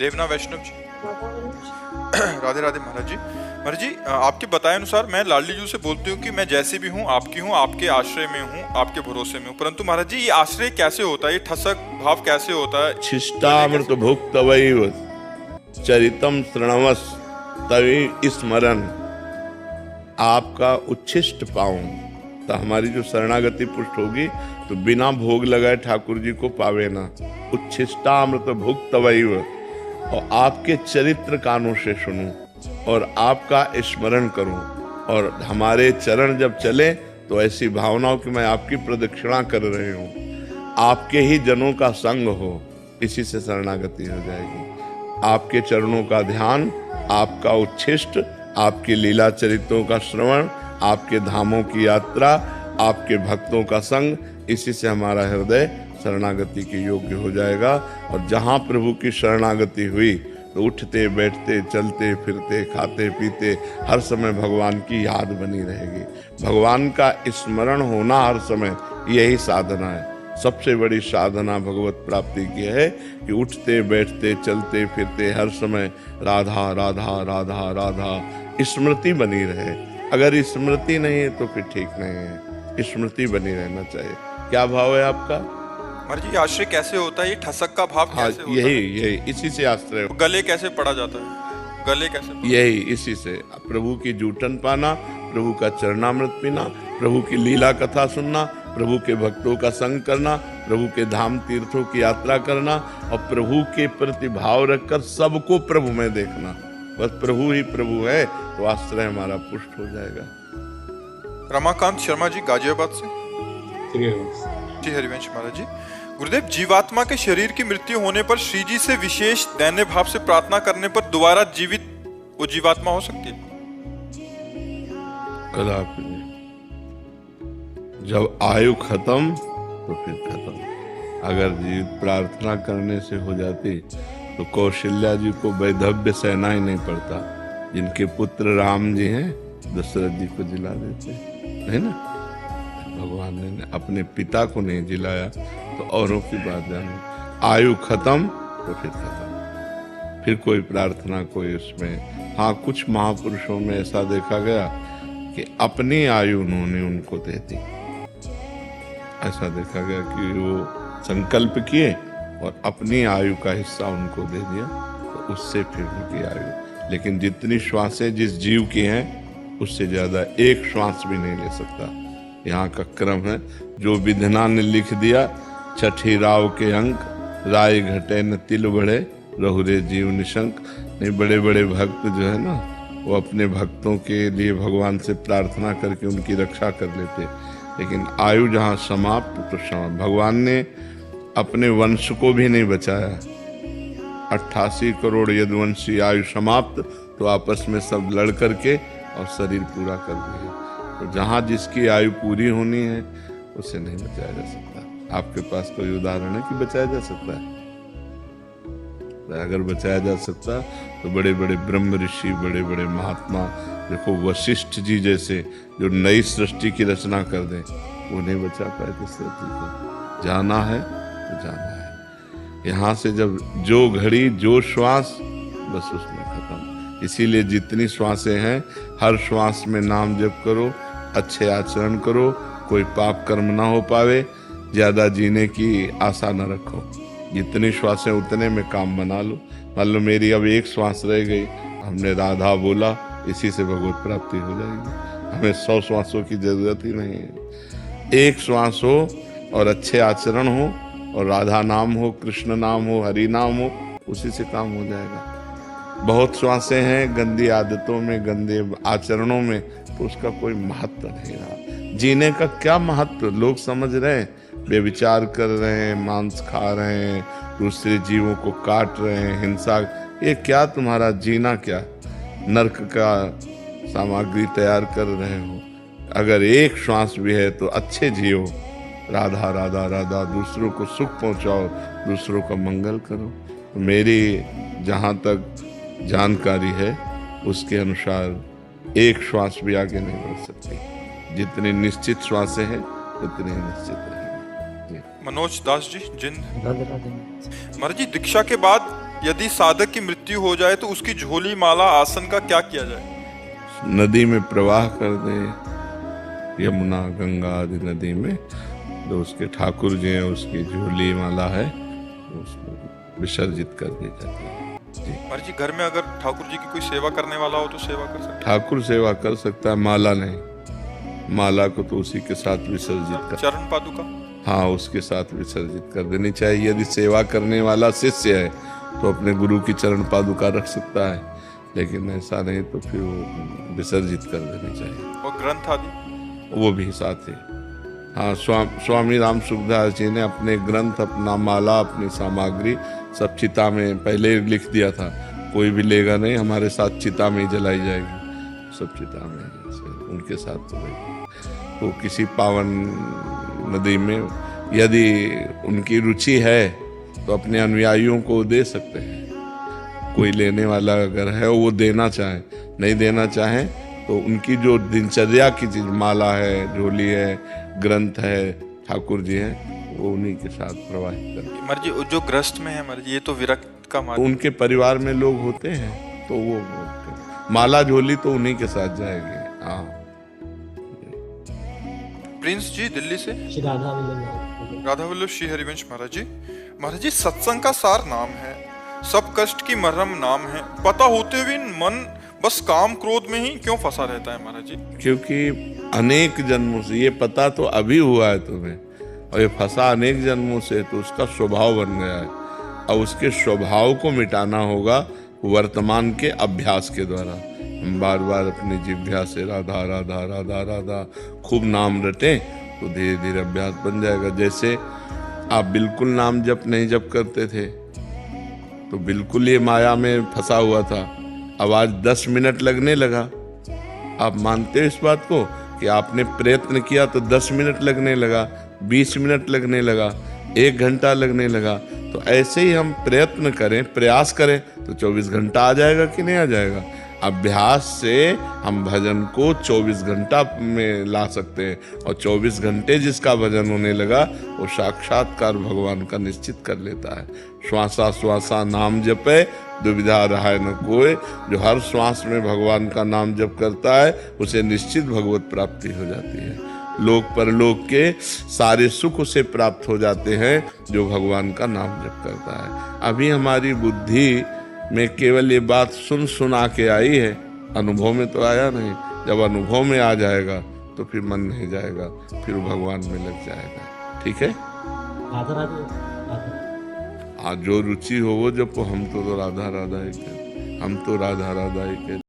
देवना वैष्णव जी। राधे राधे महाराज जी। महाराज जी, आपके बताए अनुसार मैं लाडली जी से बोलती हूँ कि मैं जैसे भी हूँ आपकी हूँ, आपके आश्रय में हूँ, आपके भरोसे में हूँ। परंतु महाराज जी, ये आश्रय कैसे होता है, ये ठसक भाव कैसे होता है? शिष्टामृत भुक्तवैव चरितम श्रृणवस तवे स्मरण। आपका उच्छिष्ट पाऊं तो हमारी जो शरणागति पुष्ट होगी तो बिना भोग लगाए ठाकुर जी को पावे ना। उच्छिष्टामृत भुक्तवैव, और आपके चरित्र कानों से सुनूं और आपका स्मरण करूं, और हमारे चरण जब चले तो ऐसी भावनाओं कि मैं आपकी प्रदक्षिणा कर रही हूं, आपके ही जनों का संग हो, इसी से शरणागति हो जाएगी। आपके चरणों का ध्यान, आपका उच्छिष्ट, आपकी लीला चरित्रों का श्रवण, आपके धामों की यात्रा, आपके भक्तों का संग, इसी से हमारा हृदय शरणागति के योग्य हो जाएगा। और जहाँ प्रभु की शरणागति हुई तो उठते बैठते चलते फिरते खाते पीते हर समय भगवान की याद बनी रहेगी। भगवान का स्मरण होना हर समय, यही साधना है। सबसे बड़ी साधना भगवत प्राप्ति की है कि उठते बैठते चलते फिरते हर समय राधा राधा राधा राधा स्मृति बनी रहे। अगर स्मृति नहीं है तो फिर ठीक नहीं है, स्मृति बनी रहना चाहिए। क्या भाव है आपका? महाराज जी, आश्रय कैसे होता है, ये ठसक का भाव हाँ, कैसे होता है? यही इसी से आश्रय। गले कैसे पड़ा जाता है, गले कैसे पड़ा? यही इसी से प्रभु की जूठन पाना, प्रभु का चरणामृत पीना, प्रभु की लीला कथा सुनना, प्रभु के भक्तों का संग करना, प्रभु के धाम तीर्थों की यात्रा करना, और प्रभु के प्रति भाव रखकर सबको प्रभु में देखना। बस प्रभु ही प्रभु है तो आश्रय हमारा पुष्ट हो जाएगा। रमाकांत शर्मा जी, गाजियाबाद से। जी हरिवंश महाराज जी। गुरुदेव, जीवात्मा के शरीर की मृत्यु होने पर श्री जी से विशेष दैन्य भाव से प्रार्थना करने पर दोबारा जीवित वो जीवात्मा हो सकती है? कदापि नहीं। जब आयु खत्म तो फिर खत्म। अगर जीवित प्रार्थना करने से हो जाती तो कौशल्या जी को वैधव्य सहना ही नहीं पड़ता। जिनके पुत्र राम जी हैं, दशरथ जी को जिला देते, है ना। भगवान ने अपने पिता को नहीं जिलाया तो औरों की बात जाने। आयु खत्म तो फिर खत्म, फिर कोई प्रार्थना कोई उसमें। हाँ, कुछ महापुरुषों में ऐसा देखा गया कि अपनी आयु उन्होंने उनको दे दी। ऐसा देखा गया कि वो संकल्प किए और अपनी आयु का हिस्सा उनको दे दिया, तो उससे फिर उनकी आयु। लेकिन जितनी श्वासें जिस जीव की हैं उससे ज्यादा एक श्वास भी नहीं ले सकता। यहाँ का क्रम है, जो विधना ने लिख दिया, छठी राव के अंक, राय घटे न तिल बढ़े, रहुरे जीव निशंक। नहीं, बड़े बड़े भक्त जो है ना, वो अपने भक्तों के लिए भगवान से प्रार्थना करके उनकी रक्षा कर लेते। लेकिन आयु जहाँ समाप्त तो समाप्त। भगवान ने अपने वंश को भी नहीं बचाया। 88 करोड़ यदुवंशी आयु समाप्त तो आपस में सब लड़ करके और शरीर पूरा कर दिए। तो जहाँ जिसकी आयु पूरी होनी है उसे नहीं बचाया जा सकता। आपके पास कोई उदाहरण है कि बचाया जा सकता है? अगर बचाया जा सकता तो बड़े बड़े ब्रह्म ऋषि, बड़े बड़े महात्मा, देखो वशिष्ठ जी जैसे, जो नई सृष्टि की रचना कर दें, वो नहीं बचा पाए किस सृष्टि को। जाना है तो जाना है। यहाँ से जब जो घड़ी जो श्वास, बस उसमें खत्म। इसीलिए जितनी श्वासें हैं हर श्वास में नाम जप करो, अच्छे आचरण करो, कोई पाप कर्म ना हो पावे, ज्यादा जीने की आशा न रखो। जितनी श्वासें उतने में काम बना लो। मान लो मेरी अब एक श्वास रह गई, हमने राधा बोला, इसी से भगवत प्राप्ति हो जाएगी। हमें 100 श्वासों की जरूरत ही नहीं है। एक श्वास हो और अच्छे आचरण हो और राधा नाम हो, कृष्ण नाम हो, हरि नाम हो, उसी से काम हो जाएगा। बहुत श्वासें हैं गंदी आदतों में, गंदे आचरणों में, तो उसका कोई महत्व नहीं रहा। जीने का क्या महत्व? लोग समझ रहे हैं, बेविचार कर रहे हैं, मांस खा रहे हैं, दूसरे जीवों को काट रहे हैं, हिंसा। ये क्या तुम्हारा जीना? क्या नरक का सामग्री तैयार कर रहे हो? अगर एक श्वास भी है तो अच्छे जियो, राधा राधा राधा, दूसरों को सुख पहुंचाओ, दूसरों का मंगल करो। मेरी जहाँ तक जानकारी है उसके अनुसार एक श्वास भी आगे नहीं बढ़ सकती। जितनी निश्चित श्वासें हैं उतनी निश्चित रहेंगी। मनोज दास जी, जिंद। महाराज जी, दीक्षा के बाद यदि साधक की मृत्यु हो जाए तो उसकी झोली माला आसन का क्या किया जाए? नदी में प्रवाह कर दे, यमुना गंगा आदि नदी में। जो उसके ठाकुर जी हैं, उसकी झोली माला है, उसको विसर्जित कर दी जाती है। जी। महाराज जी, घर में अगर ठाकुर जी की कोई सेवा करने वाला हो तो सेवा कर सकते ठाकुर सेवा कर सकता है, माला नहीं। माला को तो उसी के साथ विसर्जित हैं? कर, चरण पादुका? हाँ, उसके साथ विसर्जित कर देनी चाहिए। यदि सेवा करने वाला शिष्य है तो अपने गुरु की चरण पादुका रख सकता है, लेकिन ऐसा नहीं तो फिर वो विसर्जित कर देनी चाहिए। और ग्रंथ आदि? वो भी साथ ही। हाँ, स्वामी राम सुखदास जी ने अपने ग्रंथ, अपना माला, अपनी सामग्री सब चिता में पहले लिख दिया था। कोई भी लेगा नहीं, हमारे साथ चिता में ही जलाई जाएगी, सब चिता में उनके साथ तो किसी पावन नदी में यदि उनकी रुचि है तो अपने अनुयायियों को दे सकते हैं। कोई लेने वाला अगर है वो देना चाहे, नहीं देना चाहे तो उनकी जो दिनचर्या की चीज, माला है, झोली है, ग्रंथ है, ठाकुर जी हैं, वो उन्हीं के साथ प्रवाहित करते हैं। महाराज जी, जो ग्रस्त में है महाराज जी, ये तो विरक्त का मार्ग। तो उनके परिवार में लोग होते हैं तो वो माला झोली तो उन्हीं के साथ जाएगी। हाँ। प्रिंस जी दिल्ली से। राधा राधा वल्लभ श्री हरिवंश महाराज जी। महाराज जी, सत्संग का सार नाम है, सब कष्ट की मरहम नाम है, पता होते हुए मन बस काम क्रोध में ही क्यों फंसा रहता है महाराज जी? क्योंकि अनेक जन्मों से, ये पता तो अभी हुआ है तुम्हें, और ये फंसा अनेक जन्मों से, तो उसका स्वभाव बन गया है। और उसके स्वभाव को मिटाना होगा वर्तमान के अभ्यास के द्वारा। हम बार बार अपनी जिह्वा से राधा राधा राधा राधा खूब नाम रटें तो धीरे धीरे अभ्यास बन जाएगा। जैसे आप बिल्कुल नाम जप नहीं जप करते थे तो बिल्कुल ये माया में फंसा हुआ था, अब आज 10 मिनट लगने लगा। आप मानते हो इस बात को कि आपने प्रयत्न किया तो 10 मिनट लगने लगा, 20 मिनट लगने लगा, 1 घंटा लगने लगा। तो ऐसे ही हम प्रयत्न करें, प्रयास करें तो 24 घंटा आ जाएगा कि नहीं आ जाएगा? अभ्यास से हम भजन को 24 घंटा में ला सकते हैं, और 24 घंटे जिसका भजन होने लगा वो साक्षात्कार भगवान का निश्चित कर लेता है। श्वासा श्वासा नाम जपे दुविधा रहाय न कोय। जो हर श्वास में भगवान का नाम जप करता है उसे निश्चित भगवत प्राप्ति हो जाती है। लोक परलोक के सारे सुख उसे प्राप्त हो जाते हैं जो भगवान का नाम जप करता है। अभी हमारी बुद्धि में केवल ये बात सुना के आई है, अनुभव में तो आया नहीं। जब अनुभव में आ जाएगा तो फिर मन नहीं जाएगा, फिर भगवान में लग जाएगा। ठीक है, राधा राधा आज जो रुचि हो वो जब हम तो राधा राधा ही कहते, हम तो राधा राधा ही कहते।